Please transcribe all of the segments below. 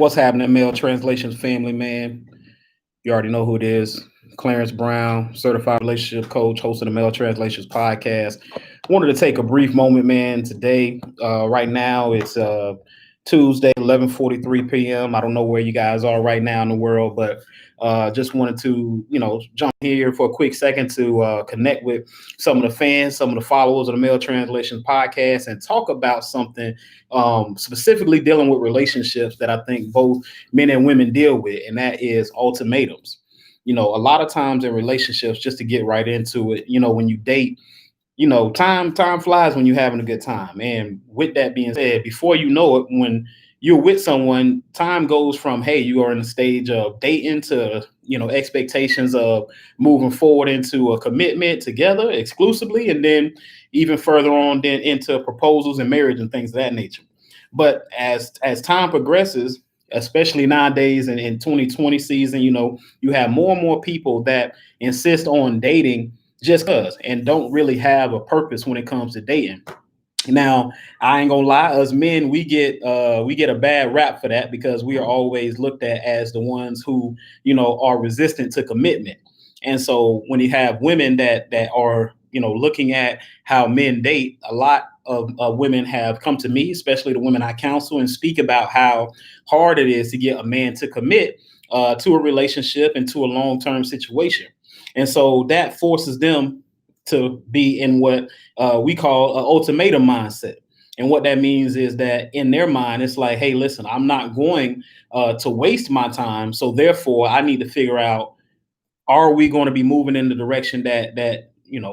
What's happening, Mail Translations family, man? You already know who it is. Clarence Brown, certified relationship coach, host of the Mail Translations podcast. Wanted to take a brief moment, man. Today, right now, it's Tuesday, 11:43 p.m. I don't know where you guys are right now in the world, but just wanted to, jump here for a quick second to connect with some of the fans, some of the followers of the Mail Translations podcast, and talk about something specifically dealing with relationships that I think both men and women deal with, and that is ultimatums. A lot of times in relationships, just to get right into it, when you date, time flies when you're having a good time. And with that being said, before you know it, when you're with someone, time goes from, hey, you are in the stage of dating to, expectations of moving forward into a commitment together exclusively, and then even further on then into proposals and marriage and things of that nature. But as time progresses, especially nowadays in 2020 season, you have more and more people that insist on dating just cause and don't really have a purpose when it comes to dating. Now, I ain't gonna lie, us men, we get a bad rap for that because we are always looked at as the ones who, are resistant to commitment. And so when you have women that are, looking at how men date, a lot of women have come to me, especially the women I counsel, and speak about how hard it is to get a man to commit to a relationship and to a long-term situation. And so that forces them to be in what we call an ultimatum mindset. And what that means is that in their mind, it's like, hey, listen, I'm not going to waste my time. So therefore, I need to figure out, are we going to be moving in the direction that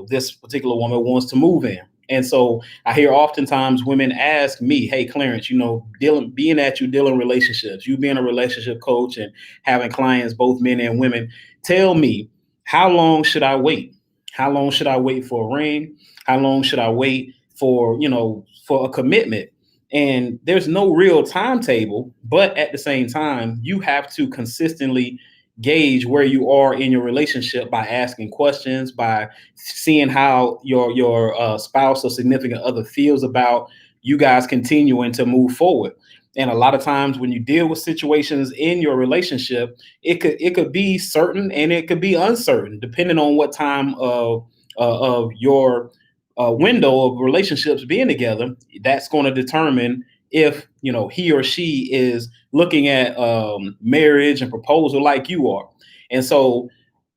this particular woman wants to move in? And so I hear oftentimes women ask me, hey, Clarence, being that you deal in relationships, you being a relationship coach and having clients, both men and women, tell me, how long should I wait? How long should I wait for a ring? How long should I wait for a commitment? And there's no real timetable, but at the same time, you have to consistently gauge where you are in your relationship by asking questions, by seeing how your spouse or significant other feels about you guys continuing to move forward. And a lot of times when you deal with situations in your relationship, it could be certain and it could be uncertain, depending on what time of your window of relationships being together. That's going to determine if he or she is looking at marriage and proposal like you are. And so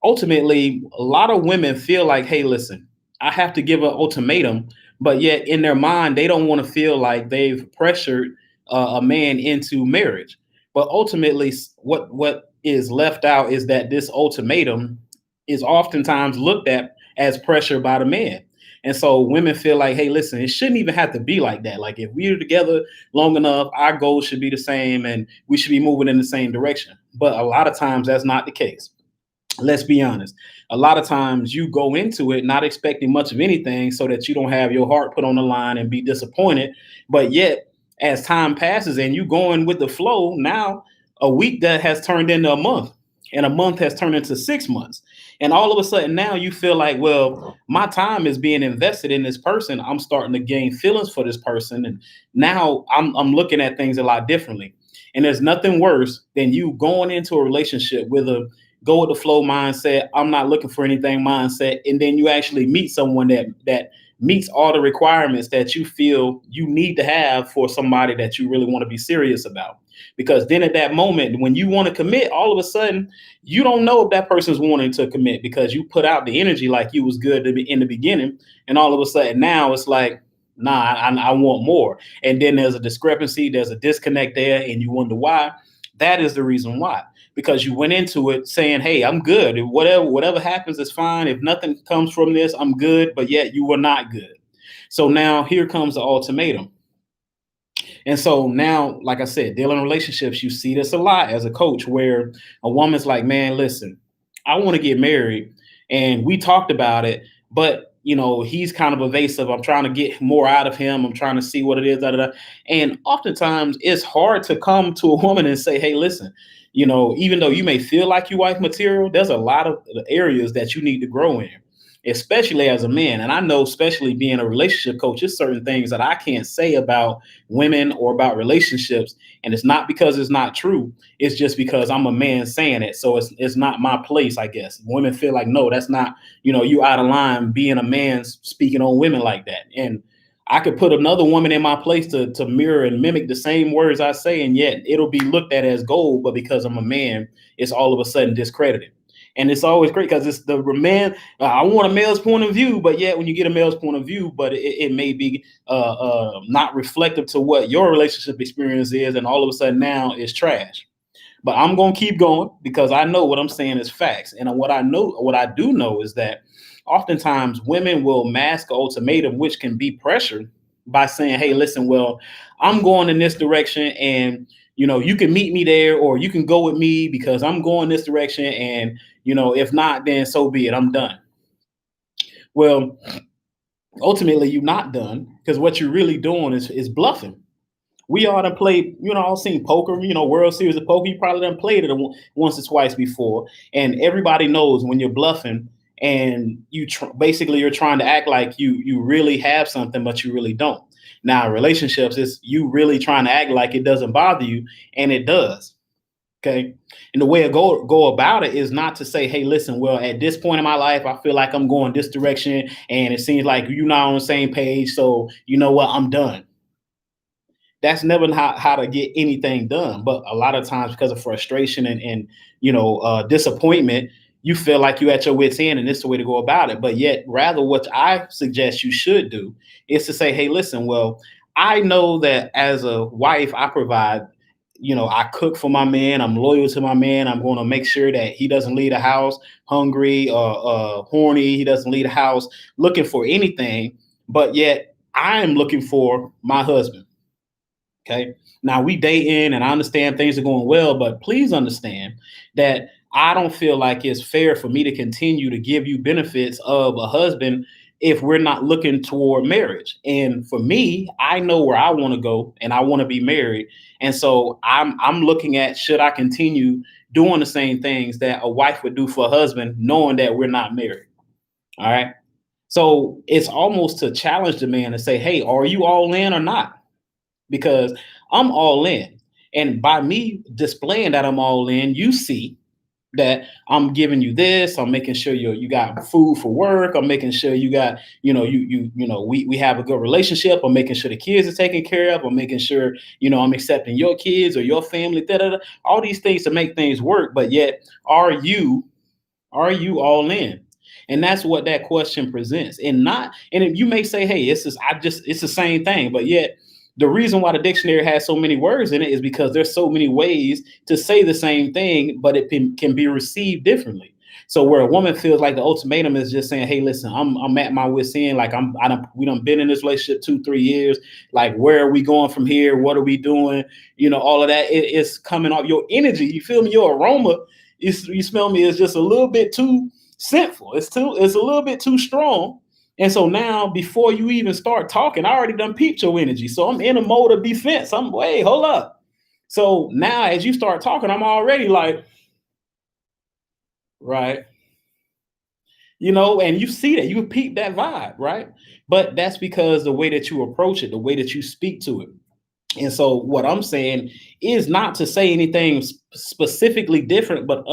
ultimately, a lot of women feel like, hey, listen, I have to give an ultimatum, but yet in their mind, they don't want to feel like they've pressured a man into marriage. But ultimately, what is left out is that this ultimatum is oftentimes looked at as pressure by the man. And so women feel like, hey, listen, it shouldn't even have to be like that. Like if we're together long enough, our goals should be the same and we should be moving in the same direction. But a lot of times that's not the case. Let's be honest. A lot of times you go into it not expecting much of anything so that you don't have your heart put on the line and be disappointed. But yet, as time passes and you going with the flow, now a week that has turned into a month and a month has turned into 6 months. And all of a sudden now you feel like, well, my time is being invested in this person. I'm starting to gain feelings for this person. And now I'm looking at things a lot differently. And there's nothing worse than you going into a relationship with a go with the flow mindset, I'm not looking for anything mindset, and then you actually meet someone that meets all the requirements that you feel you need to have for somebody that you really want to be serious about. Because then at that moment, when you want to commit, all of a sudden, you don't know if that person's wanting to commit because you put out the energy like you was good in the beginning, and all of a sudden now it's like, nah, I want more. And then there's a discrepancy, there's a disconnect there, and you wonder why. That is the reason why, because you went into it saying, hey, I'm good. Whatever happens is fine. If nothing comes from this, I'm good. But yet you were not good. So now here comes the ultimatum. And so now, like I said, dealing in relationships, you see this a lot as a coach where a woman's like, man, listen, I want to get married. And we talked about it, but he's kind of evasive. I'm trying to get more out of him. I'm trying to see what it is. Da, da, da. And oftentimes it's hard to come to a woman and say, hey, listen, even though you may feel like you wife material, there's a lot of areas that you need to grow in. especially as a man. And I know, especially being a relationship coach, there's certain things that I can't say about women or about relationships. And it's not because it's not true. It's just because I'm a man saying it. So it's not my place, I guess. Women feel like, no, that's not, you out of line being a man speaking on women like that. And I could put another woman in my place to mirror and mimic the same words I say, and yet it'll be looked at as gold. But because I'm a man, it's all of a sudden discredited. And it's always great because it's the man. I want a male's point of view, but yet when you get a male's point of view, but it may be not reflective to what your relationship experience is, and all of a sudden now it's trash. But I'm gonna keep going because I know what I'm saying is facts. And what I do know is that oftentimes women will mask an ultimatum, which can be pressure, by saying, "Hey, listen, well, I'm going in this direction, and you can meet me there, or you can go with me because I'm going this direction, and if not, then so be it. I'm done." Well, ultimately, you're not done because what you're really doing is bluffing. We all done played, all seen poker, World Series of Poker. You probably done played it once or twice before. And everybody knows when you're bluffing and basically you're trying to act like you really have something, but you really don't. Now, relationships is you really trying to act like it doesn't bother you, and it does. Okay. And the way to go about it is not to say, hey, listen, well, at this point in my life, I feel like I'm going this direction and it seems like you're not on the same page. So you know what? I'm done. That's never how to get anything done. But a lot of times, because of frustration and disappointment, you feel like you're at your wit's end, and this is the way to go about it. But yet, rather, what I suggest you should do is to say, hey, listen, well, I know that as a wife, I provide. I cook for my man. I'm loyal to my man. I'm going to make sure that he doesn't leave the house hungry or horny. He doesn't leave the house looking for anything. But yet, I am looking for my husband. Okay. Now we dating and I understand things are going well, but please understand that I don't feel like it's fair for me to continue to give you benefits of a husband if we're not looking toward marriage. And for me, I know where I want to go and I want to be married. And so I'm looking at, should I continue doing the same things that a wife would do for a husband, knowing that we're not married? All right. So it's almost to challenge the man to say, hey, are you all in or not? Because I'm all in. And by me displaying that I'm all in, you see that I'm giving you this. I'm making sure you got food for work. I'm making sure you got, we have a good relationship. I'm making sure the kids are taken care of. I'm making sure, I'm accepting your kids or your family, all these things to make things work. But yet, are you all in? And that's what that question presents. And you may say, hey, it's the same thing, but yet the reason why the dictionary has so many words in it is because there's so many ways to say the same thing, but it can be received differently. So where a woman feels like the ultimatum is just saying, hey, listen, I'm at my wit's end. Like we done been in this relationship 2-3 years. Like, where are we going from here? What are we doing? All of that. It's coming off your energy. You feel me? Your aroma, you smell me, is just a little bit too sinful. It's a little bit too strong. And so now, before you even start talking, I already done peeped your energy. So I'm in a mode of defense. Wait, hold up. So now as you start talking, I'm already like, right. And you see that, you peep that vibe, right? But that's because the way that you approach it, the way that you speak to it. And so what I'm saying is not to say anything specifically different, but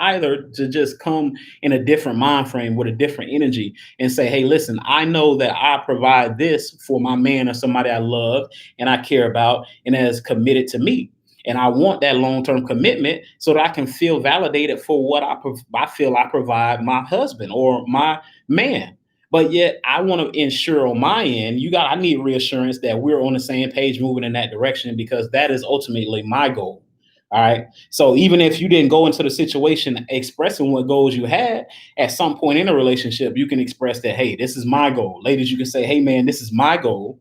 either to just come in a different mind frame with a different energy and say, hey, listen, I know that I provide this for my man or somebody I love and I care about and is committed to me. And I want that long-term commitment so that I can feel validated for what I feel I provide my husband or my man. But yet I want to ensure on my end, I need reassurance that we're on the same page moving in that direction, because that is ultimately my goal. All right. So even if you didn't go into the situation expressing what goals you had, at some point in a relationship, you can express that, hey, this is my goal. Ladies, you can say, hey, man, this is my goal.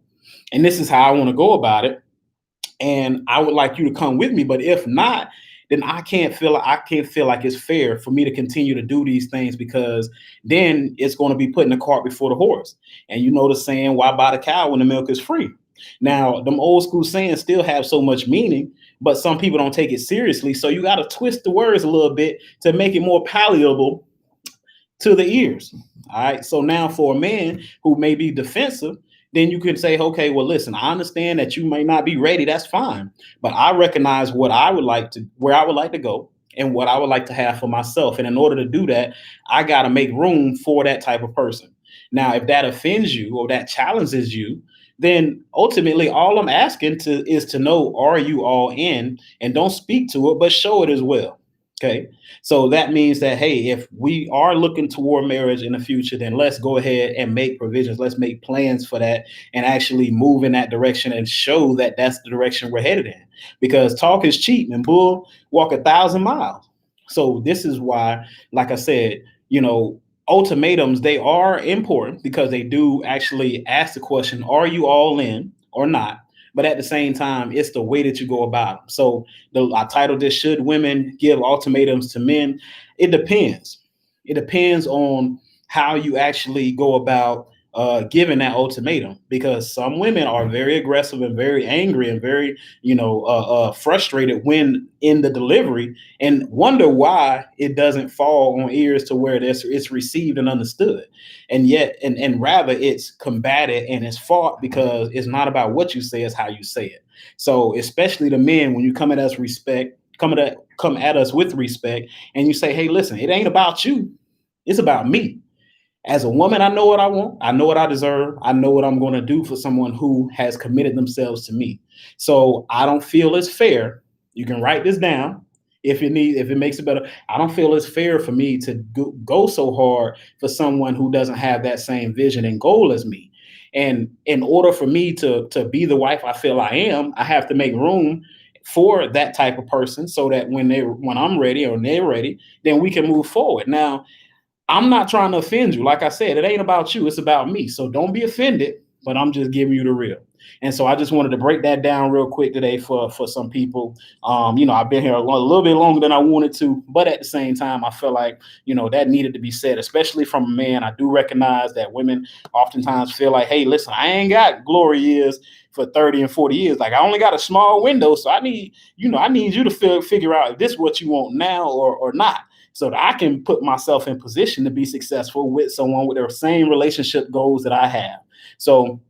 And this is how I want to go about it. And I would like you to come with me. But if not, then I can't feel like it's fair for me to continue to do these things, because then it's going to be putting the cart before the horse. And you know the saying, why buy the cow when the milk is free? Now, them old school sayings still have so much meaning, but some people don't take it seriously. So you got to twist the words a little bit to make it more palatable to the ears. All right. So now for a man who may be defensive, then you can say, okay, well, listen, I understand that you may not be ready. That's fine. But I recognize what I would like to, where I would like to go and what I would like to have for myself. And in order to do that, I got to make room for that type of person. Now, if that offends you or that challenges you, then ultimately all I'm asking to is to know, are you all in? And don't speak to it, but show it as well. Okay. So that means that, hey, if we are looking toward marriage in the future, then let's go ahead and make provisions. Let's make plans for that and actually move in that direction and show that that's the direction we're headed in. Because talk is cheap and bull walk 1,000 miles. So this is why, like I said, ultimatums, they are important because they do actually ask the question, are you all in or not? But at the same time, it's the way that you go about them. So I titled this, Should Women Give Ultimatums to Men? It depends. It depends on how you actually go about giving that ultimatum, because some women are very aggressive and very angry and very, frustrated when in the delivery, and wonder why it doesn't fall on ears to where it's received and understood. And yet, and rather it's combated and it's fought because it's not about what you say, it's how you say it. So especially the men, when you come at us with respect, and you say, hey, listen, it ain't about you, it's about me. As a woman, I know what I want. I know what I deserve. I know what I'm going to do for someone who has committed themselves to me. So I don't feel it's fair. You can write this down if it makes it better. I don't feel it's fair for me to go so hard for someone who doesn't have that same vision and goal as me. And in order for me to be the wife I feel I am, I have to make room for that type of person so that when I'm ready or they're ready, then we can move forward. Now, I'm not trying to offend you. Like I said, it ain't about you, it's about me. So don't be offended, but I'm just giving you the real. And so I just wanted to break that down real quick today for some people. I've been here a little bit longer than I wanted to, but at the same time, I feel like, that needed to be said, especially from a man. I do recognize that women oftentimes feel like, hey, listen, I ain't got glory years for 30 and 40 years. Like, I only got a small window. So I need you to figure out if this is what you want now or not, so that I can put myself in position to be successful with someone with the same relationship goals that I have. So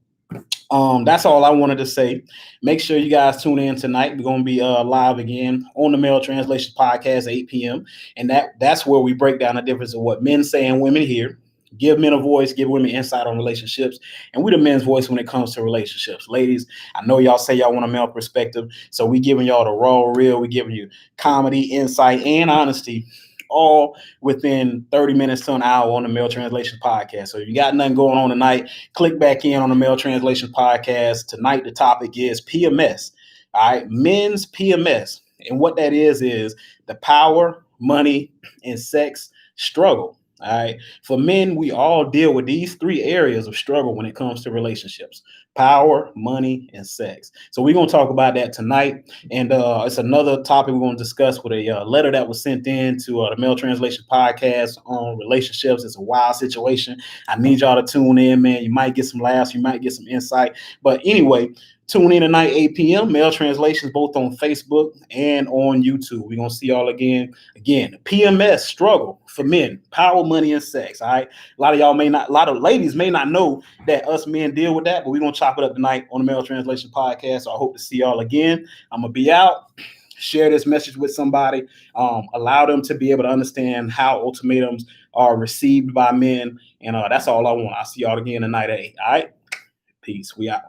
that's all I wanted to say. Make sure you guys tune in tonight. We're going to be live again on the Male Translation Podcast, 8 p.m. And that's where we break down the difference of what men say and women hear. Give men a voice, give women insight on relationships, and we the men's voice when it comes to relationships. Ladies, I know y'all say y'all want a male perspective, so we giving y'all the raw, real. We giving you comedy, insight, and honesty, all within 30 minutes to an hour on the Male Translation Podcast. So if you got nothing going on tonight, click back in on the Male Translation Podcast. Tonight, the topic is PMS. All right, men's PMS. And what that is the power, money, and sex struggle. All right. For men, we all deal with these three areas of struggle when it comes to relationships: power, money, and sex. So we're going to talk about that tonight. And it's another topic we're going to discuss with a letter that was sent in to the Male Translation Podcast on relationships. It's a wild situation. I need y'all to tune in, man. You might get some laughs. You might get some insight. But anyway, tune in tonight, 8 p.m. Male Translations, both on Facebook and on YouTube. We're going to see y'all again. Again, PMS struggle for men: power, money, and sex. All right. A lot of ladies may not know that us men deal with that, but we're going to chop it up tonight on the Male Translation Podcast. So I hope to see y'all again. I'm going to be out. Share this message with somebody. Allow them to be able to understand how ultimatums are received by men. And that's all I want. I'll see y'all again tonight at 8. All right. Peace. We out.